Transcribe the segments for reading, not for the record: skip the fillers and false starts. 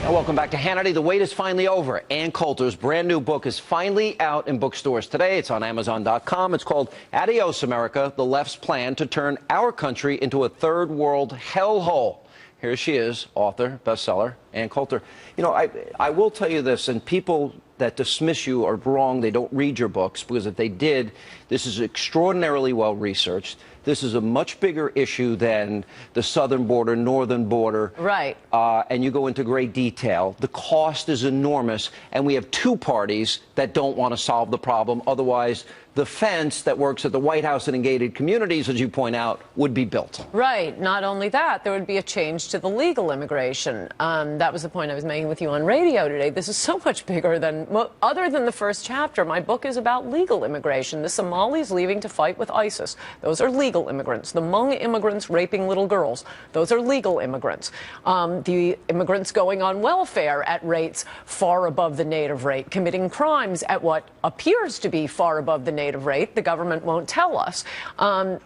Welcome back to Hannity. The wait is finally over. Ann Coulter's brand new book is finally out in bookstores today. It's on Amazon.com. It's called Adios, America, The Left's Plan to Turn Our Country into a Third World Hellhole. Here she is, author, bestseller, Ann Coulter. You know, I will tell you this, and people that dismiss you are wrong. They don't read your books, because if they did, this is extraordinarily well researched. This is a much bigger issue than the southern border, northern border. Right. And you go into great detail. The cost is enormous, and we have two parties that don't want to solve the problem. Otherwise, the fence that works at the White House and in gated communities, as you point out, would be built. Right. Not only that, there would be a change to the legal immigration. That was the point I was making with you on radio today. This is so much bigger than, other than the first chapter. My book is about legal immigration. The Somalis leaving to fight with ISIS. Those are legal immigrants. The Hmong immigrants raping little girls. Those are legal immigrants. The immigrants going on welfare at rates far above the native rate, committing crimes at what appears to be far above the native rate. The government won't tell us.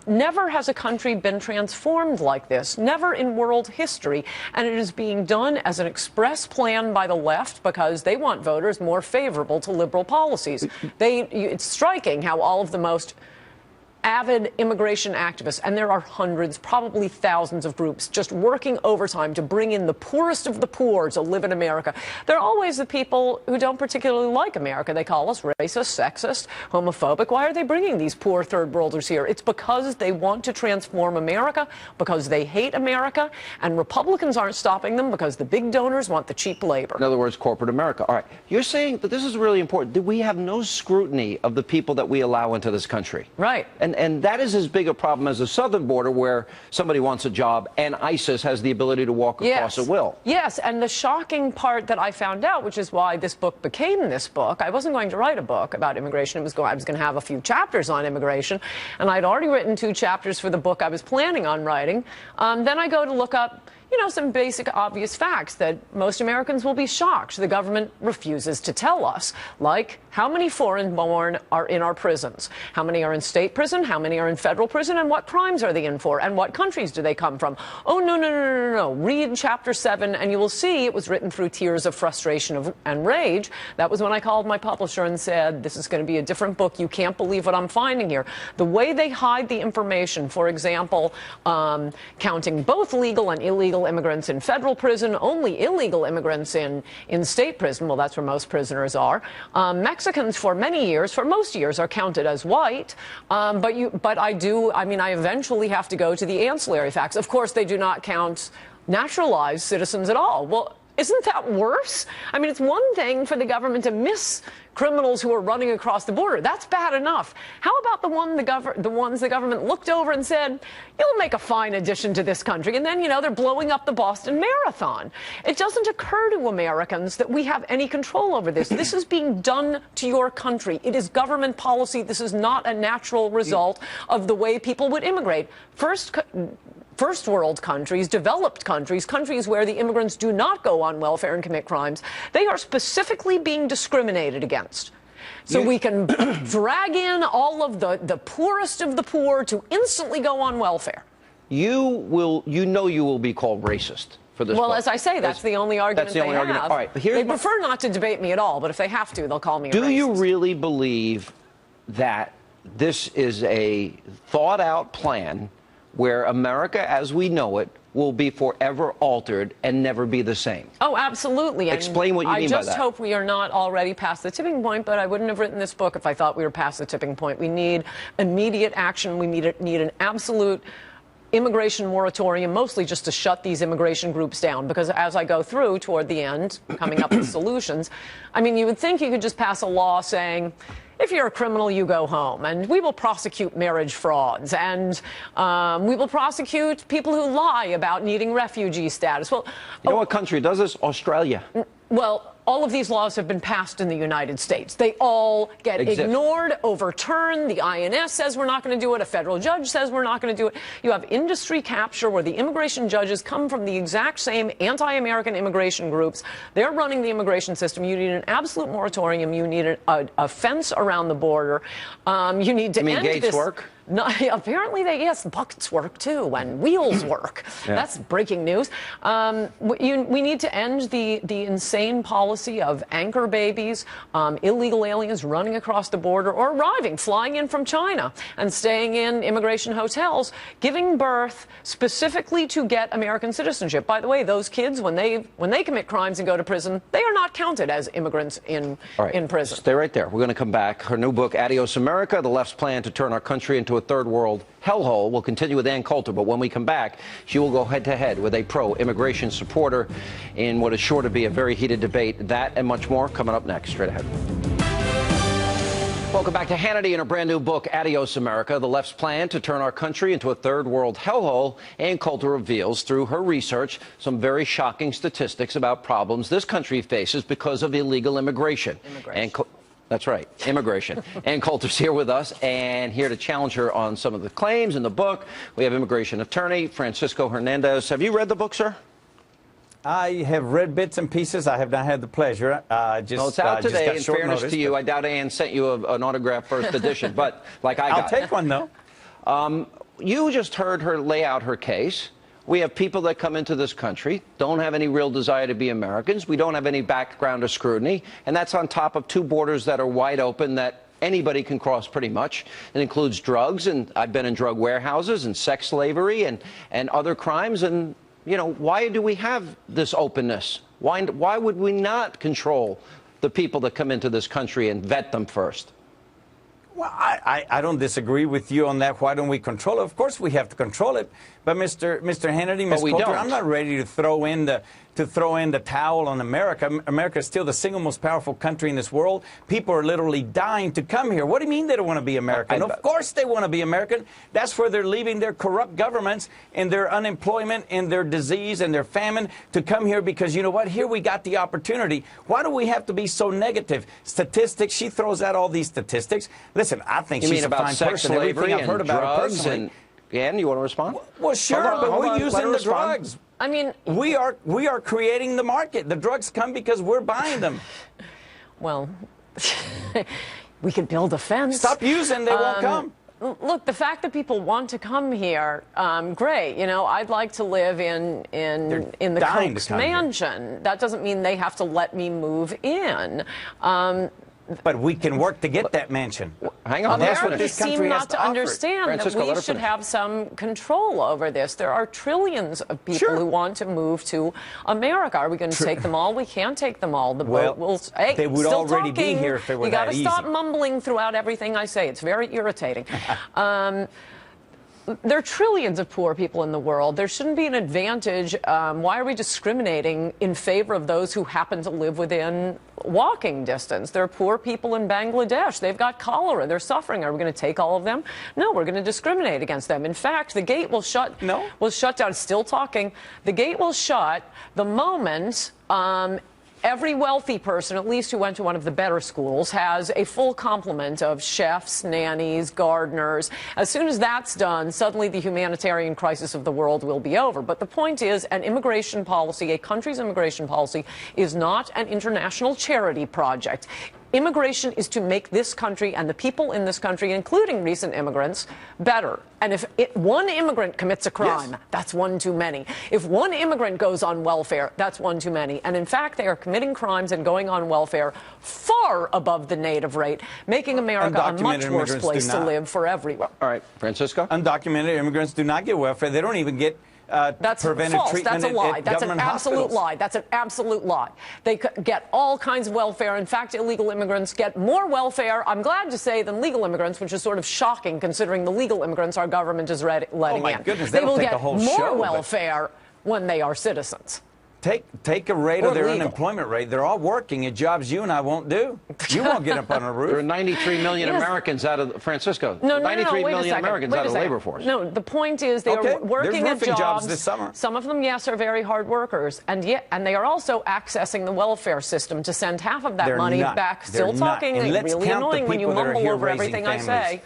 Never has a country been transformed like this, never in world history, and it is being done as an express plan by the left because they want voters more favorable to liberal policies. It's striking how all of the most avid immigration activists, and there are hundreds, probably thousands of groups just working overtime to bring in the poorest of the poor to live in America. They're always the people who don't particularly like America. They call us racist, sexist, homophobic. Why are they bringing these poor third worlders here? It's because they want to transform America, because they hate America, and Republicans aren't stopping them because the big donors want the cheap labor. In other words, corporate America. All right. You're saying that this is really important, that we have no scrutiny of the people that we allow into this country. Right. And that is as big a problem as the southern border, where somebody wants a job and ISIS has the ability to walk across at will. Yes, and the shocking part that I found out, which is why this book became this book, I wasn't going to write a book about immigration. I was going to have a few chapters on immigration, and I'd already written 2 chapters for the book I was planning on writing. Then I go to look up, you know, some basic obvious facts that most Americans will be shocked the government refuses to tell us, like how many foreign-born are in our prisons, how many are in state prison, how many are in federal prison, and what crimes are they in for, and what countries do they come from. Oh, no, no, no, no, no, no. Read Chapter 7, and you will see it was written through tears of frustration and rage. That was when I called my publisher and said, this is going to be a different book. You can't believe what I'm finding here. The way they hide the information, for example, counting both legal and illegal immigrants in federal prison, only illegal immigrants in state prison. Well, that's where most prisoners are. Mexicans for many years, for most years, are counted as white. But I eventually have to go to the ancillary facts. Of course, they do not count naturalized citizens at all. Well, isn't that worse? I mean, it's one thing for the government to miss criminals who are running across the border. That's bad enough. How about the ones the government looked over and said, you'll make a fine addition to this country, and then, you know, they're blowing up the Boston Marathon. It doesn't occur to Americans that we have any control over this. This is being done to your country. It is government policy. This is not a natural result of the way people would immigrate. First world countries, developed countries, countries where the immigrants do not go on welfare and commit crimes, they are specifically being discriminated against. So we can drag in all of the poorest of the poor to instantly go on welfare. You know you will be called racist for this book. As I say, that's the only argument they have. All right, but they prefer not to debate me at all, but if they have to, they'll call me a racist. Do you really believe that this is a thought-out plan where America as we know it will be forever altered and never be the same? Oh, absolutely. Explain what you mean by that. I just hope we are not already past the tipping point, but I wouldn't have written this book if I thought we were past the tipping point. We need immediate action. We need an absolute immigration moratorium, mostly just to shut these immigration groups down, because as I go through toward the end, coming up with solutions, I mean, you would think you could just pass a law saying, if you're a criminal, you go home, and we will prosecute marriage frauds, and we will prosecute people who lie about needing refugee status. Well, you know what country does this? Australia. Well, all of these laws have been passed in the United States. They all get ignored, overturned. The INS says we're not going to do it. A federal judge says we're not going to do it. You have industry capture where the immigration judges come from the exact same anti-American immigration groups. They're running the immigration system. You need an absolute moratorium. You need a fence around the border. You need to end Gates this. Work? No, apparently, yes, buckets work too, and wheels work. Yeah. That's breaking news. We need to end the insane policy of anchor babies, illegal aliens running across the border or arriving, flying in from China and staying in immigration hotels, giving birth specifically to get American citizenship. By the way, those kids, when they commit crimes and go to prison, they are not counted as immigrants in prison. Stay right there. We're going to come back. Her new book, Adios, America, The Left's Plan to Turn Our Country into a Third World Hellhole. We'll continue with Ann Coulter, but when we come back, she will go head-to-head with a pro-immigration supporter in what is sure to be a very heated debate. That and much more coming up next. Straight ahead. Welcome back to Hannity and her brand new book, Adios, America, The Left's Plan to Turn Our Country into a Third World Hellhole. Ann Coulter reveals through her research some very shocking statistics about problems this country faces because of illegal immigration. That's right, immigration. Ann Coulter's here with us and here to challenge her on some of the claims in the book. We have immigration attorney Francisco Hernandez. Have you read the book, sir? I have read bits and pieces. I have not had the pleasure. Well, it's out today. In fairness to you, I doubt Ann sent you an autographed first edition, but like I got I'll take one, though. You just heard her lay out her case. We have people that come into this country, don't have any real desire to be Americans. We don't have any background or scrutiny. And that's on top of two borders that are wide open that anybody can cross pretty much. It includes drugs, and I've been in drug warehouses and sex slavery and other crimes. And, you know, why do we have this openness? Why would we not control the people that come into this country and vet them first? Well, I don't disagree with you on that. Why don't we control it? Of course we have to control it. But Mr. Hannity, Ms. Coulter, I'm not ready to throw in the towel on America. America is still the single most powerful country in this world. People are literally dying to come here. What do you mean they don't want to be American? Of course they want to be American. That's where they're leaving their corrupt governments and their unemployment and their disease and their famine to come here because, you know what, here we got the opportunity. Why do we have to be so negative? Statistics, she throws out all these statistics. Listen, I think she's a fine person. Everything I've heard about her personally. Ann, you want to respond? Well, sure, but we're using the drugs. I mean, we are creating the market. The drugs come because we're buying them. Well, we could build a fence. Stop using, they won't come. Look, the fact that people want to come here, great. You know, I'd like to live in the Koch's mansion. That doesn't mean they have to let me move in. But we can work to get that mansion. Hang on. That's what this country has to understand that we should have some control over this. There are trillions of people who want to move to America. Are we going to take them all? We can't take them all. The boat will. Hey, they would already be here if they were that easy. You got to stop mumbling throughout everything I say. It's very irritating. There are trillions of poor people in the world. There shouldn't be an advantage. Why are we discriminating in favor of those who happen to live within walking distance? There are poor people in Bangladesh. They've got cholera. They're suffering. Are we going to take all of them? No, we're going to discriminate against them. In fact, the gate will shut. No. Will shut down. Still talking. The gate will shut the moment. Every wealthy person, at least who went to one of the better schools, has a full complement of chefs, nannies, gardeners. As soon as that's done, suddenly the humanitarian crisis of the world will be over. But the point is, an immigration policy, a country's immigration policy, is not an international charity project. Immigration is to make this country and the people in this country, including recent immigrants, better. And if one immigrant commits a crime, that's one too many. If one immigrant goes on welfare, that's one too many. And in fact, they are committing crimes and going on welfare far above the native rate, making America a much worse place to live for everyone. All right, Francisco? Undocumented immigrants do not get welfare. They don't even get that's false. That's a lie. That's an absolute lie. That's an absolute lie. They get all kinds of welfare. In fact, illegal immigrants get more welfare, I'm glad to say, than legal immigrants, which is sort of shocking considering the legal immigrants our government is letting in. Oh, my goodness. They will get more welfare when they are citizens. Take a rate of their unemployment rate. They're all working at jobs you and I won't do. You won't get up on a roof. There are 93 million Americans out of Francisco. No, 93 million Americans out of the labor force. No, the point is they are working at jobs this summer. Some of them, yes, are very hard workers, and they are also accessing the welfare system to send half of that money back. Still talking, really annoying when you mumble over everything I say.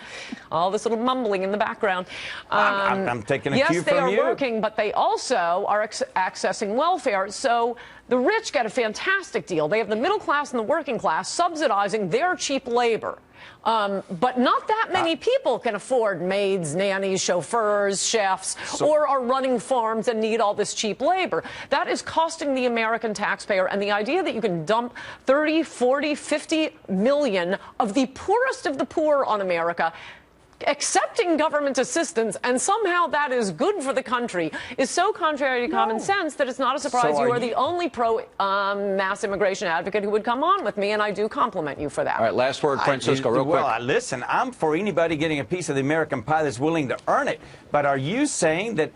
All this little mumbling in the background. I'm taking a cue from you. Yes, they are working, but they also are accessing welfare. So the rich get a fantastic deal. They have the middle class and the working class subsidizing their cheap labor. But not that many people can afford maids, nannies, chauffeurs, chefs, or are running farms and need all this cheap labor. That is costing the American taxpayer. And the idea that you can dump 30, 40, 50 million of the poorest of the poor on America, accepting government assistance, and somehow that is good for the country, is so contrary to common sense that it's not a surprise you are the only pro-mass immigration advocate who would come on with me, and I do compliment you for that. All right, last word, Francisco, real quick. Well, listen, I'm for anybody getting a piece of the American pie that's willing to earn it, but are you saying that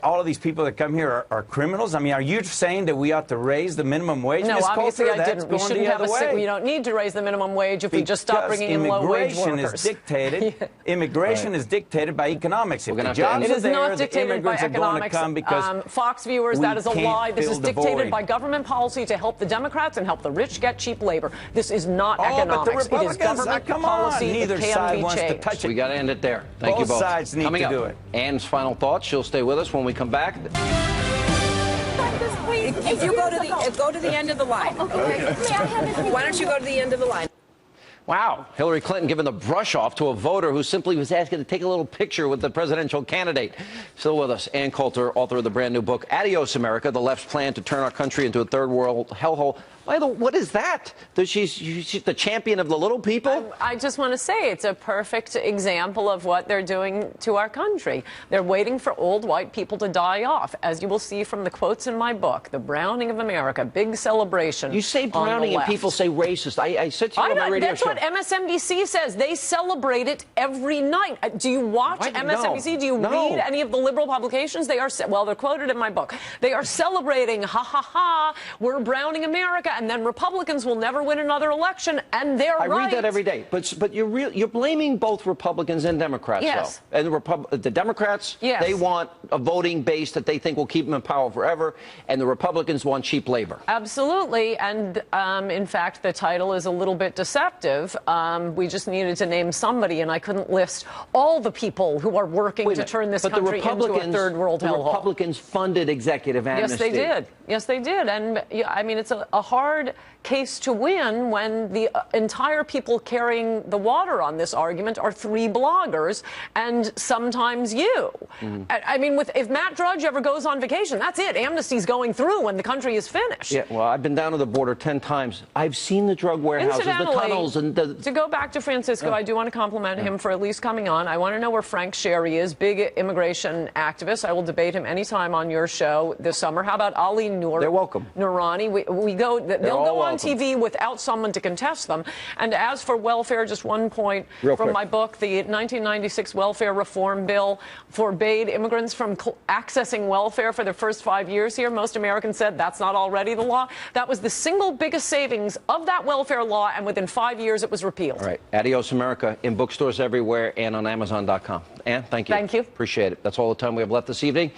all of these people that come here are criminals? I mean, are you saying that we ought to raise the minimum wage? No, Ms. obviously Coulter, I didn't. We shouldn't have we don't need to raise the minimum wage if we just stop bringing in low-wage workers. Immigration is dictated by economics. If the jobs it is are not there, the dictated by immigrants are going to economics. come because Fox viewers, that is a lie. This is dictated void. by government policy to help the Democrats and help the rich get cheap labor. This is not economics. But the it is government policy Neither that can side be wants changed. to touch it. We got to end it there. Thank you both. Both sides need to do it. Ann's final thoughts. She'll stay with us when we come back. If you go to the end of the line. Okay. Why don't you go to the end of the line? Wow. Hillary Clinton giving the brush off to a voter who simply was asking to take a little picture with the presidential candidate. Still with us, Ann Coulter, author of the brand new book, Adios, America, the left's plan to turn our country into a third world hellhole. What is that? She's the champion of the little people? I just want to say it's a perfect example of what they're doing to our country. They're waiting for old white people to die off. As you will see from the quotes in my book, The Browning of America, big celebration. You say browning and people say racist. I said to you on my radio show. That's what MSNBC says. They celebrate it every night. Do you watch MSNBC? Do you read any of the liberal publications? They are, well, they're quoted in my book. They are celebrating, ha ha ha, we're browning America. And then Republicans will never win another election, and they're right. I read that every day, but you're blaming both Republicans and Democrats, yes. though. And the Democrats, yes. They want a voting base that they think will keep them in power forever, and the Republicans want cheap labor. Absolutely, and in fact, the title is a little bit deceptive. We just needed to name somebody, and I couldn't list all the people who are working to turn this country into a third world hellhole. The Republicans funded executive amnesty. Yes, they did. Yes, they did. And I mean, it's a hard case to win when the entire people carrying the water on this argument are 3 bloggers and sometimes you. I mean, if Matt Drudge ever goes on vacation, that's it. Amnesty's going through when the country is finished. Yeah, well, I've been down to the border 10 times. I've seen the drug warehouses, the tunnels, and to go back to Francisco, I do want to compliment him for at least coming on. I want to know where Frank Sherry is, big immigration activist. I will debate him anytime on your show this summer. How about Ali Noor? They're welcome. Noorani. They'll go on TV without someone to contest them. And as for welfare, just one point from my book, the 1996 welfare reform bill forbade immigrants from accessing welfare for their first 5 years here. Most Americans said that's not already the law. That was the single biggest savings of that welfare law, and within 5 years it was repealed. All right. Adios, America, in bookstores everywhere and on Amazon.com. Ann, thank you. Thank you. Appreciate it. That's all the time we have left this evening.